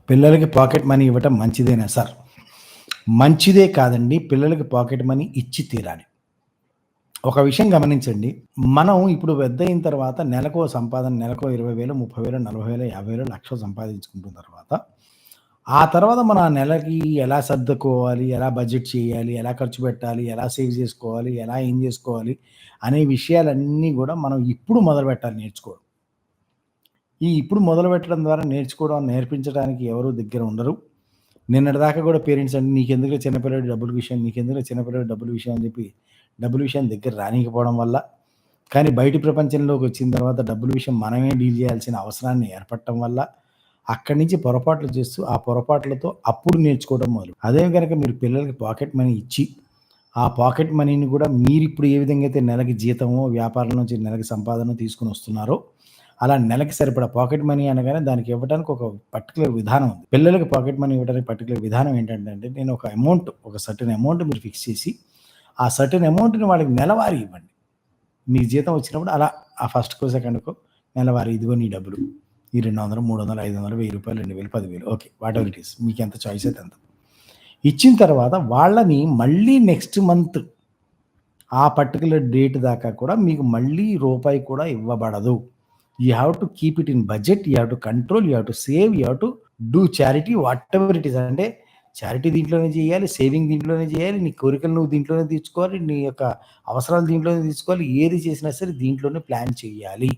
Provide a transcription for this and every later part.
పిల్లలకి pocket money ఇవ్వటం మంచిదేనా సార్? మంచిదే కాదండి. పిల్లలకి పాకెట్ మనీ ఇచ్చి తీరాలి. ఒక విషయం గమనించండి. మనం ఇప్పుడు పెద్దయిన తర్వాత నెలకో సంపాదన నెలకో 20,000, 30,000, 40,000, 50,000, లక్ష సంపాదించుకుంటున్న తర్వాత, ఆ తర్వాత మనం ఆ నెలకి ఎలా సర్దుకోవాలి, ఎలా బడ్జెట్ చేయాలి, ఎలా ఖర్చు పెట్టాలి, ఎలా సేవ్ చేసుకోవాలి, ఎలా ఏం చేసుకోవాలి అనే విషయాలన్నీ గూడా మనం ఇప్పుడు మొదలుపెట్టాలి నేర్చుకోవడం. ఇప్పుడు మొదలుపెట్టడం ద్వారా నేర్చుకోవడం, నేర్పించడానికి ఎవరు దగ్గర ఉండరు. నిన్నటిదాకా గూడా పేరెంట్స్ అంటే నీకెందుకులే చిన్నపిల్లాడి డబ్బుల విషయం, నీకెందుకులే చిన్నపిల్లాడి డబ్బుల విషయం అని చెప్పి డబ్బుల విషయం దగ్గర రానీయకపోవడం వల్ల, కానీ బయటి ప్రపంచంలోకొచ్చిన తర్వాత డబ్బుల విషయం మనమే డీల్ చేయాల్సిన అవసరాన్ని ఏర్పడటం వల్ల, అక్కడి నుంచి పొరపాట్లు చేస్తూ, ఆ పొరపాట్లతో అప్పుడు నేర్చుకోవడం అదే గనక మీరు పిల్లలకి పాకెట్ మనీ ఇచ్చి, ఆ పాకెట్ మనీని గూడా మీరిప్పుడు ఏ విధంగా అయితే నెలకి జీతమో, వ్యాపారం నుంచి నెలకి సంపాదనో తీసుకొనొస్తున్నారో, అలా నెలకి సరిపడా పాకెట్ మనీ అనగానే దానికి ఇవ్వడానికి ఒక పర్టిక్యులర్ విధానం ఉంది. పిల్లలకి పాకెట్ మనీ ఇవ్వడానికి పర్టిక్యులర్ విధానం ఏంటంటే అండి, నేను ఒక అమౌంట్, ఒక సర్టెన్ అమౌంట్ మీరు ఫిక్స్ చేసి, ఆ సర్టెన్ అమౌంట్‌ని వాళ్ళకి నెలవారీ ఇవ్వండి. మీకు జీతం వచ్చినప్పుడు అలా ఆ ఫస్ట్‌కో, సెకండ్‌కో నెలవారీ ఇదిగో నీ డబ్బులు. ఈ 200, 300, 500, రూ. 1000, 2000, 10,000 ఓకే. Whatever it is. మీకెంత చాయిస్ అయితే అంత. ఇచ్చిన తర్వాత వాళ్ళని మళ్ళీ నెక్స్ట్ మంత్ ఆ పర్టిక్యులర్ డేట్ దాకా కూడా మీకు మళ్ళీ రూపాయి కూడా ఇవ్వబడదు. You have to keep it in budget. You have to control. You have to save. You have to do charity whatever it is. అంటే చారిటీ దీంట్లోనే చేయాలి. సేవింగ్ దీంట్లోనే చేయాలి. నీ కోరికలు నువ్వు దీంట్లోనే తీర్చుకోవాలి. నీ యొక్క అవసరాలు దీంట్లోనే తీర్చుకోవాలి. ఏది చేసినా సరే దీంట్లోనే ప్లాన్ చేయాలి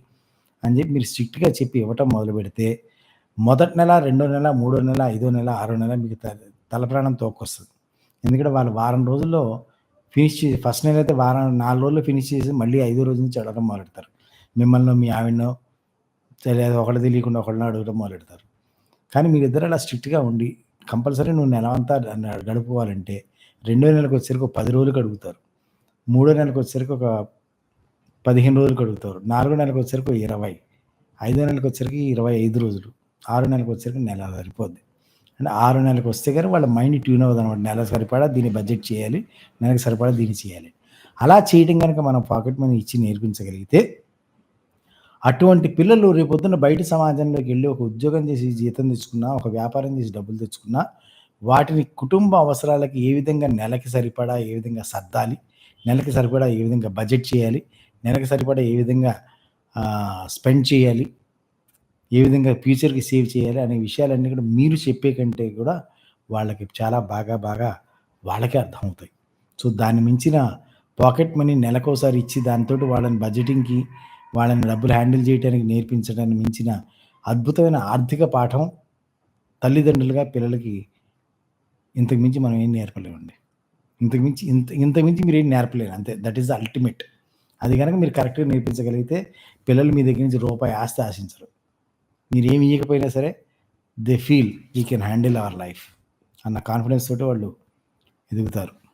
అని చెప్పి మీరు స్ట్రిక్ట్‌గా చెప్పి ఇవ్వటం మొదలుపెడితే, మొదటి నెల, రెండో నెల, మూడో నెల, ఐదో నెల, ఆరో నెల మీకు తల ప్రాణం తోక్కొస్తది. ఎందుకంటే వాళ్ళు వారం రోజుల్లో ఫినిష్ చేసి ఫస్ట్ నెల అయితే వారం 4 రోజుల్లో ఫినిష్ చేసి మళ్ళీ ఐదో రోజు నుంచి అడగడం మొదలెడతారు. మిమ్మల్నో, మీ ఆవిడనో తెలియదు ఒకళ్ళకి తెలియకుండా ఒకళ్ళనో అడగడం మొదలెడతారు. కానీ మీరిద్దరు అలా స్ట్రిక్ట్‌గా ఉండి కంపల్సరీ నువ్వు నెలంతా గడుపుకోవాలంటే, రెండో నెలకొచ్చేసరికి ఒక 10 రోజులకి అడుగుతారు. మూడో నెలకొచ్చేసరికి ఒక 15 రోజులకి అడుగుతారు. నాలుగో నెలకొచ్చేసరికి ఓ 20, ఐదో నెలకొచ్చేసరికి 25 రోజులు, ఆరో నెలకొచ్చేసరికి నెల సరిపోద్ది. అంటే 6 నెలలకొస్తే గాని వాళ్ళ మైండ్ ట్యూన్ అవ్వదనమాట. నెలకు సరిపడా దీన్ని బడ్జెట్ చేయాలి. నెలకు సరిపడా దీన్ని చేయాలి. అలా చేయటం గనక మనం పాకెట్ మనీ ఇచ్చి నేర్పించగలిగితే, అటువంటి పిల్లలు రేపొద్దున బయట సమాజంలోకెళ్ళి ఒక ఉద్యోగం చేసి జీతం తెచ్చుకున్నా, ఒక వ్యాపారం చేసి డబ్బులు తెచ్చుకున్నా, వాటిని కుటుంబ అవసరాలకి ఏ విధంగా నెలకి సరిపడా ఏ విధంగా సర్దాలి, నెలకి సరిపడా ఏ విధంగా బడ్జెట్ చేయాలి, నెలకి సరిపడా ఏ విధంగా స్పెండ్ చేయాలి, ఏ విధంగా ఫ్యూచర్‌కి సేవ్ చేయాలి అనే విషయాలన్నీ కూడా మీరు చెప్పే కంటే కూడా వాళ్ళకి చాలా బాగా వాళ్ళకే అర్థమవుతాయి. సో, దాన్ని మించిన పాకెట్ మనీ నెలకోసారి ఇచ్చి దానితోటి వాళ్ళని బడ్జెటింగ్‌కి, వాళ్ళని డబ్బులు హ్యాండిల్ చేయటానికి నేర్పించడాన్ని మించిన అద్భుతమైన ఆర్థిక పాఠం తల్లిదండ్రులుగా పిల్లలకి ఇంతకు మించి మనం ఏం నేర్పలేమండి. ఇంతకు మించి మీరేం నేర్పలేరు అంతే. That is the ultimate. అది గనక మీరు కరెక్ట్‌గా నేర్పించగలిగితే పిల్లలు మీ దగ్గర నుంచి రూపాయి ఆస్తి ఆశించరు. మీరేమి ఇయ్యకపోయినా సరే they feel we can handle our life అన్న కాన్ఫిడెన్స్ తోటి వాళ్ళు ఎదుగుతారు.